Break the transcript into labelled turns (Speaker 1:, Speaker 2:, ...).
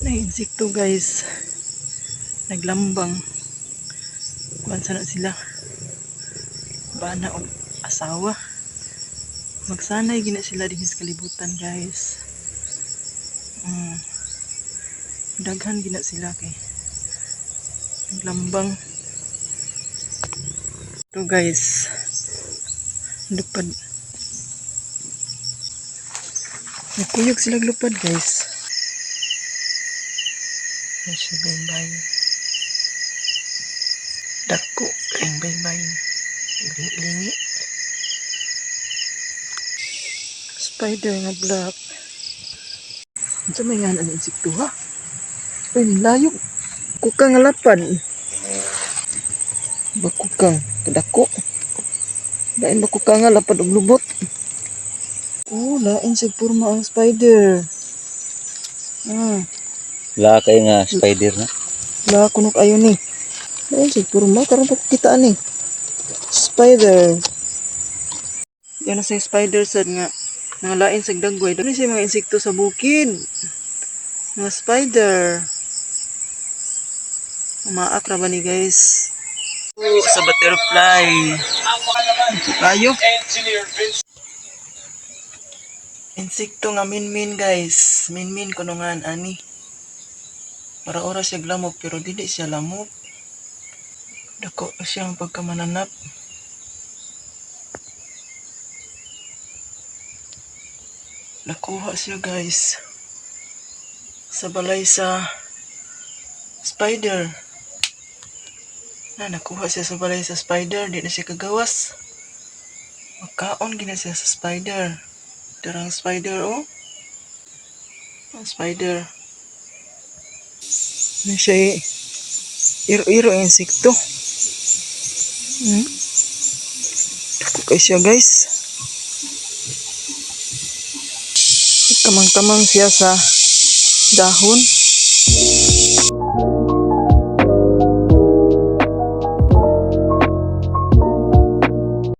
Speaker 1: Na insekto guys. Naglambang. Kuan sana sila. Bana og asawa. Magsanay gina sila din sa kalibutan guys. Daghan gina sila kay naglambang. Ito guys. Lupad. Nagkuyog sila lupad guys. Nasa baybay. Dako ang baybay. Lingi. Spider nga black. Ito may nga ang insekto ha. Ay, nilayog. Kukang nga lapad. Bakukang. Kadako. Lain bakukang nga lapad og lubot. Oh, lain sa purma ang spider.
Speaker 2: La kay nga spider na.
Speaker 1: La kunok ayo ni. Lain sa purma karon pa kita ni. Spider. Yan na sa spider sad nga nangalain sa dagway. Dali siya mga insekto sa bukid. Mga spider. Umaak ra ba ni guys? Oh, sa butterfly. Ito kayo. Insekto nga minmin guys. Minmin kunungan ani. Ora-ora siya lamok pero dili siya lamok. Dako siyang pagkamananap. Nakuha siya guys. Sa balay sa spider. Nakuha siya sa balay sa spider. Di na siya kagawas. Makaon gina siya sa spider. Darang spider oh. Ang spider. Ano siya iro-iro insekto. Dako kay siya guys. Kamang-kamang siya sa dahon.